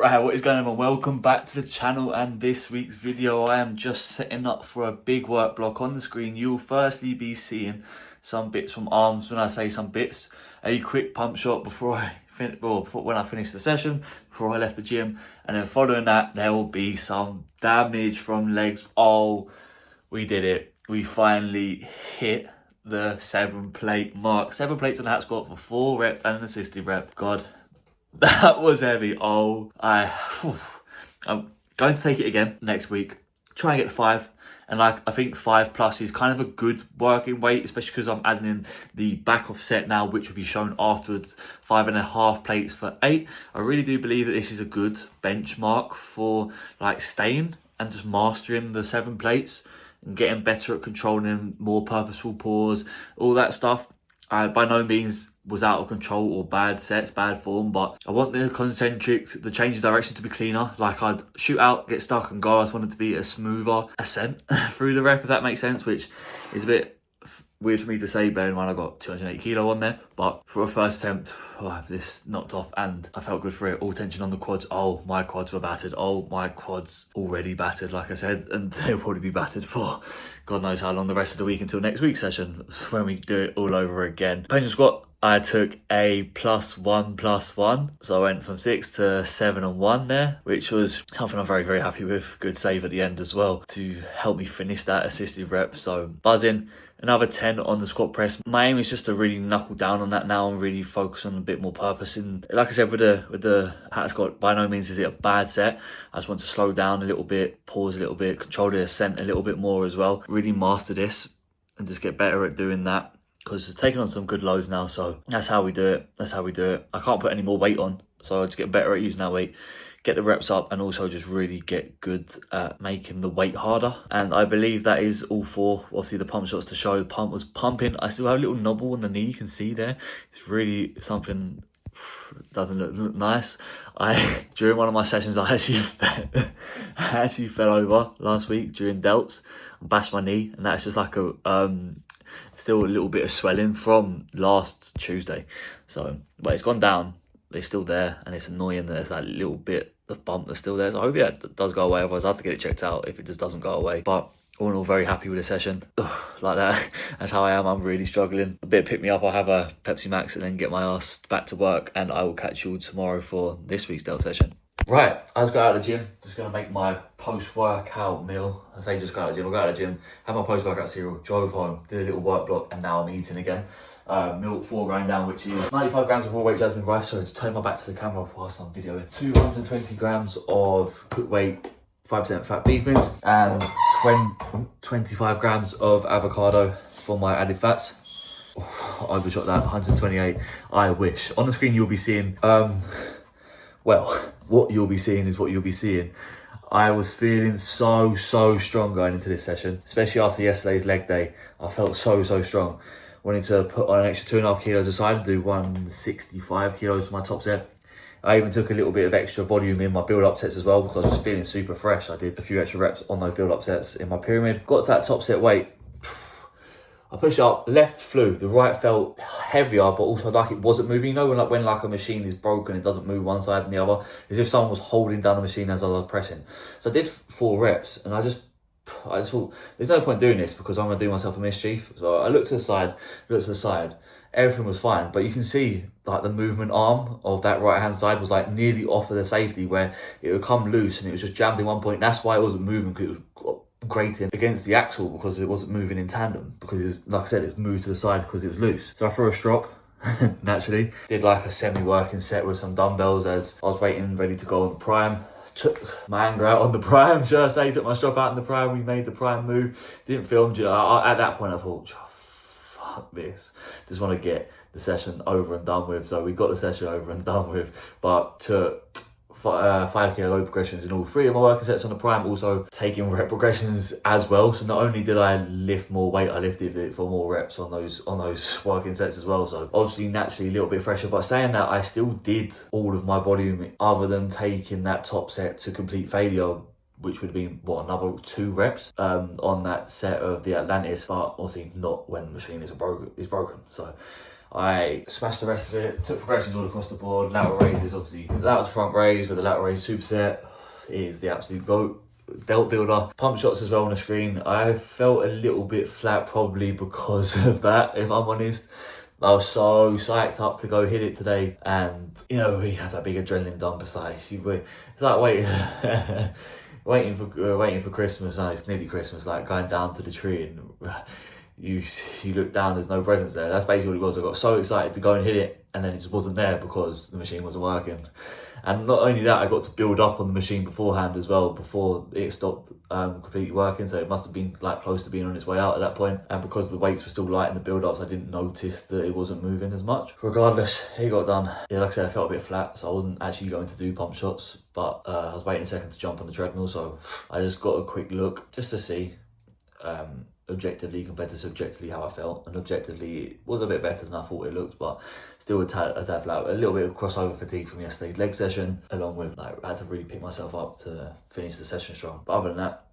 Right, what is going on? Welcome back to the channel, and this week's video I am just setting up for a big work block. On the screen you'll firstly be seeing some bits from arms. When I say some bits, a quick pump shot before when I finish the session, before I left the gym, and then following that there will be some damage from legs. Oh, we did it. We finally hit the 7 plate mark. 7 plates on the hat squat for 4 reps and an assisted rep. God, that was heavy. I'm going to take it again next week. Try and get to 5. And I think 5 plus is kind of a good working weight, especially because I'm adding in the back of set now, which will be shown afterwards. 5.5 plates for 8. I really do believe that this is a good benchmark for like staying and just mastering the 7 plates and getting better at controlling more purposeful pause, all that stuff. I by no means was out of control or bad sets, bad form, but I want the change of direction to be cleaner. Like I'd shoot out, get stuck and go. I just wanted to be a smoother ascent through the rep, if that makes sense, which is a bit weird for me to say, bearing in mind I got 280 kilo on there. But for a first attempt, this knocked off and I felt good for it. All tension on the quads. Oh, my quads were battered. Oh, my quads already battered, like I said, and they'll probably be battered for God knows how long the rest of the week until next week's session when we do it all over again. Pension squat, I took a +1+1. So I went from 6 to 7 and 1 there, which was something I'm very, very happy with. Good save at the end as well to help me finish that assisted rep. So buzzing. Another 10 on the squat press. My aim is just to really knuckle down on that now and really focus on a bit more purpose. And like I said, with the hat squat, by no means is it a bad set. I just want to slow down a little bit, pause a little bit, control the ascent a little bit more as well. Really master this and just get better at doing that, because it's taking on some good loads now. So that's how we do it. That's how we do it. I can't put any more weight on, so I just get better at using that weight, get the reps up, and also just really get good at making the weight harder. And I believe that is all 4. Obviously the pump shots to show. The pump was pumping. I still have a little knobble on the knee, you can see there. It's really something, doesn't look nice. During one of my sessions I actually fell over last week during delts and bashed my knee, and that's just like a still a little bit of swelling from last Tuesday. So but it's gone down. It's still there, and it's annoying that there's that little bit of bump that's still there. So I hope it does go away, otherwise I have to get it checked out if it just doesn't go away. But all in all, very happy with the session. Like that, that's how I am. I'm really struggling. A bit of pick me up. I'll have a Pepsi Max and then get my ass back to work, and I will catch you all tomorrow for this week's Dell session. Right, I just got out of the gym. Just going to make my post-workout meal. I say just got out of the gym. I got out of the gym, had my post-workout cereal, drove home, did a little work block, and now I'm eating again. Milk 4 going down, which is 95 grams of raw weight jasmine rice. So just turn my back to the camera whilst I'm videoing. 220 grams of cooked weight 5% fat beef mince, and 25 grams of avocado for my added fats. I overshot that, 128. I wish. On the screen you'll be seeing, well, what you'll be seeing is what you'll be seeing. I was feeling so strong going into this session, especially after yesterday's leg day. I felt so strong. Wanted to put on an extra 2.5 kilos aside and do 165 kilos for my top set. I even took a little bit of extra volume in my build-up sets as well, because I was just feeling super fresh. I did a few extra reps on those build-up sets in my pyramid. Got to that top set weight. I pushed up, left flew, the right felt heavier, but also like it wasn't moving. You know when like a machine is broken, it doesn't move one side and the other, as if someone was holding down the machine as I was pressing. So I did 4 reps, and I just thought, there's no point doing this because I'm going to do myself a mischief. So I looked to the side, everything was fine. But you can see like the movement arm of that right hand side was like nearly off of the safety, where it would come loose and it was just jammed in one point. That's why it wasn't moving, because it was grating against the axle, because it wasn't moving in tandem, because it was, like I said, it's moved to the side because it was loose. So I threw a strop. Naturally did like a semi-working set with some dumbbells as I was ready to go on the prime. Took my anger out on the prime, should I say, took my strop out in the prime. We made the prime move, didn't film. At that point I thought, fuck this, just want to get the session over and done with. So we got the session over and done with, but took 5 kilo load progressions in all 3 of my working sets on the prime, also taking rep progressions as well. So not only did I lift more weight, I lifted it for more reps on those working sets as well. So obviously naturally a little bit fresher, but saying that, I still did all of my volume other than taking that top set to complete failure, which would have been another 2 reps on that set of the Atlantis, but obviously not when the machine is broken. So I smashed the rest of it, took progressions all across the board, lateral raises, obviously, lateral to front raise with the lateral raise superset is the absolute GOAT. Delt builder, pump shots as well on the screen. I felt a little bit flat probably because of that, if I'm honest. I was so psyched up to go hit it today, and you know, we have that big adrenaline dump. It's like waiting for Christmas. And it's nearly Christmas, like going down to the tree and you look down, there's no presents there. That's basically what it was. I got so excited to go and hit it, and then it just wasn't there because the machine wasn't working. And not only that, I got to build up on the machine beforehand as well, before it stopped completely working. So it must have been like close to being on its way out at that point. And because the weights were still light in the build-ups, I didn't notice that it wasn't moving as much. Regardless, it got done. Yeah, like I said, I felt a bit flat, so I wasn't actually going to do pump shots, but I was waiting a second to jump on the treadmill, so I just got a quick look just to see objectively compared to subjectively how I felt, and objectively it was a bit better than I thought it looked, but still a tad flat. A little bit of crossover fatigue from yesterday's leg session, along with like I had to really pick myself up to finish the session strong. But other than that,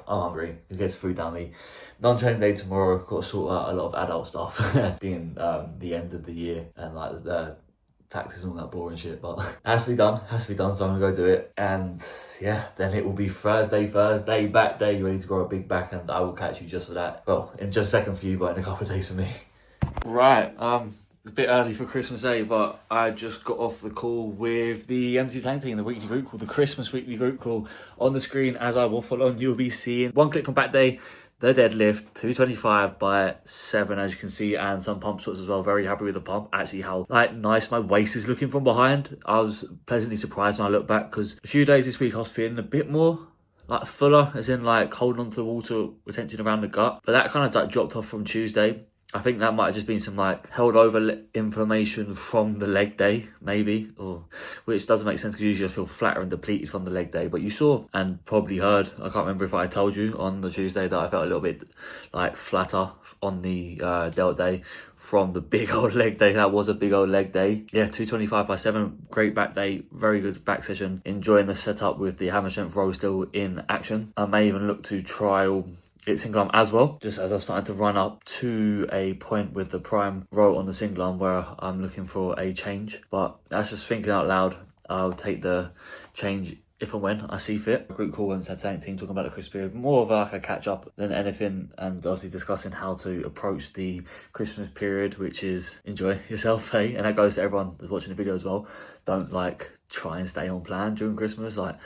I'm hungry. It gets food down me. Non-training day tomorrow. Got to sort out a lot of adult stuff, being the end of the year and like the taxes and all that boring shit, but it has to be done, so I'm gonna go do it. And yeah, then it will be Thursday, back day, ready to grow a big back, and I will catch you just for that. Well, in just a second for you, but in a couple of days for me. Right, a bit early for Christmas Day, but I just got off the call with the MC Tank team, the weekly group call, the Christmas weekly group call. On the screen as I waffle on, you'll be seeing one clip from back day, the deadlift, 225 by 7, as you can see, and some pump shots as well. Very happy with the pump. Actually, how like nice my waist is looking from behind. I was pleasantly surprised when I look back, because a few days this week I was feeling a bit more like fuller, as in like holding on to the water retention around the gut. But that kind of like dropped off from Tuesday. I think that might have just been some like held over inflammation from the leg day, maybe, or which doesn't make sense because usually I feel flatter and depleted from the leg day. But you saw and probably heard, I can't remember if I told you on the Tuesday that I felt a little bit like flatter on the delt day from the big old leg day. That was a big old leg day. Yeah, 225 by 7, great back day, very good back session. Enjoying the setup with the hammer strength row still in action. I may even look to trial it's single arm as well, just as I've started to run up to a point with the prime row on the single arm where I'm looking for a change. But that's just thinking out loud. I'll take the change if and when I see fit. Group call and Saturday team talking about the Christmas period, more of like a catch up than anything, and obviously discussing how to approach the Christmas period, which is enjoy yourself, hey? And that goes to everyone that's watching the video as well. Don't like try and stay on plan during Christmas. Like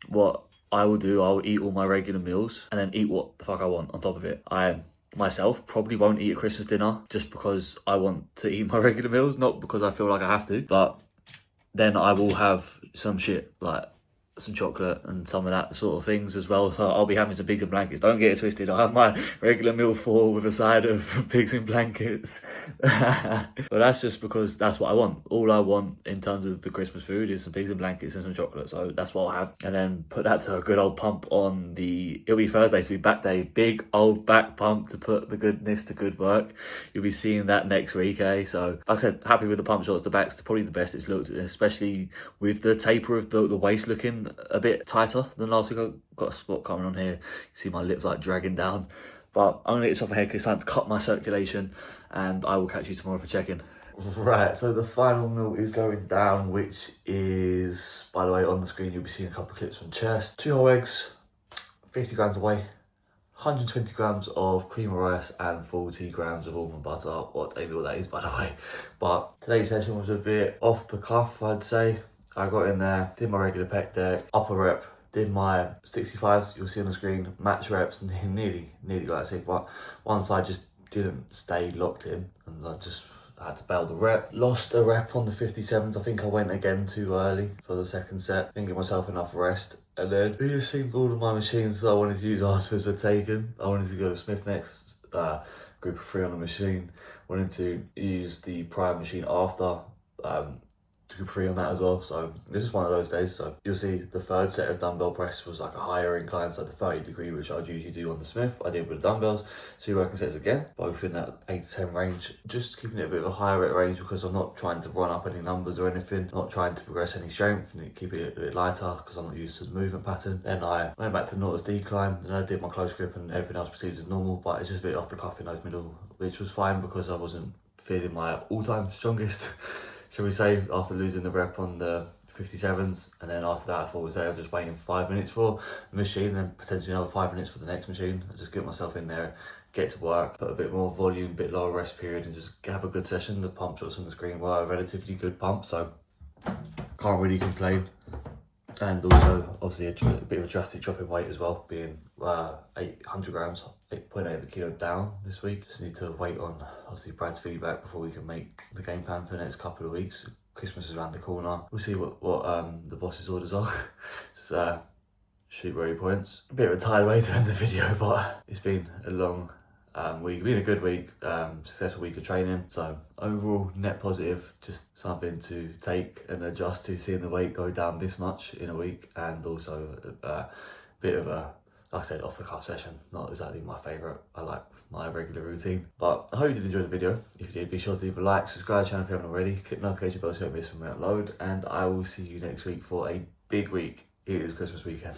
what I will do, I'll eat all my regular meals and then eat what the fuck I want on top of it. I myself probably won't eat a Christmas dinner just because I want to eat my regular meals, not because I feel like I have to, but then I will have some shit like some chocolate and some of that sort of things as well. So I'll be having some pigs and blankets. Don't get it twisted. I'll have my regular meal for with a side of pigs and blankets. But that's just because that's what I want. All I want in terms of the Christmas food is some pigs and blankets and some chocolate. So that's what I'll have. And then put that to a good old pump on it'll be Thursday, so it'll be back day. Big old back pump to put the goodness to good work. You'll be seeing that next week, eh? So like I said, happy with the pump shots. The back's probably the best it's looked, especially with the taper of the waist looking a bit tighter than last week. I've got a spot coming on here. You see my lips like dragging down. But I'm going to get this off my head because it's time to cut my circulation, and I will catch you tomorrow for check-in. Right, so the final meal is going down, which is, by the way, on the screen you'll be seeing a couple of clips from chest. 2 whole eggs, 50 grams of whey, 120 grams of cream of rice, and 40 grams of almond butter. What a meal that is, by the way. But today's session was a bit off the cuff, I'd say. I got in there, did my regular pec deck, upper rep, did my 65s, you'll see on the screen, match reps, and nearly got sick, but one side just didn't stay locked in, and I had to bail the rep. Lost a rep on the 57s. I think I went again too early for the second set. Didn't give myself enough rest. And then it just seemed all of my machines that I wanted to use afterwards were taken. I wanted to go to Smith next, group of 3 on the machine. Wanted to use the prime machine after, group 3 on that as well. So this is one of those days. So you'll see the third set of dumbbell press was like a higher incline, so the 30 degree, which I'd usually do on the Smith, I did with the dumbbells. 2 working sets again, both in that 8 to 10 range, just keeping it a bit of a higher rep range because I'm not trying to run up any numbers or anything, not trying to progress any strength, and keep it a bit lighter because I'm not used to the movement pattern. Then I went back to Nautilus decline, and I did my close grip, and everything else proceeded as normal, but it's just a bit off the cuff in those middle, which was fine because I wasn't feeling my all-time strongest, shall we say, after losing the rep on the 57s. And then after that, I thought it was there, just waiting 5 minutes for the machine and potentially another 5 minutes for the next machine. I just get myself in there, get to work, put a bit more volume, bit lower rest period, and just have a good session. The pump shots on the screen were a relatively good pump, so can't really complain. And also, obviously, a bit of a drastic drop in weight as well, being 800 grams, 8.8 of a kilo down this week. Just need to wait on, obviously, Brad's feedback before we can make the game plan for the next couple of weeks. Christmas is around the corner. We'll see what the boss's orders are. Just shoot where he points. A bit of a tired way to end the video, but it's been a long week. It's been a good week, successful week of training. So overall, net positive, just something to take and adjust to, seeing the weight go down this much in a week, and also a bit of a, like I said, off the cuff session. Not exactly my favourite. I like my regular routine. But I hope you did enjoy the video. If you did, be sure to leave a like, subscribe to the channel if you haven't already, click the notification bell so you don't miss when we upload, and I will see you next week for a big week. It is Christmas weekend.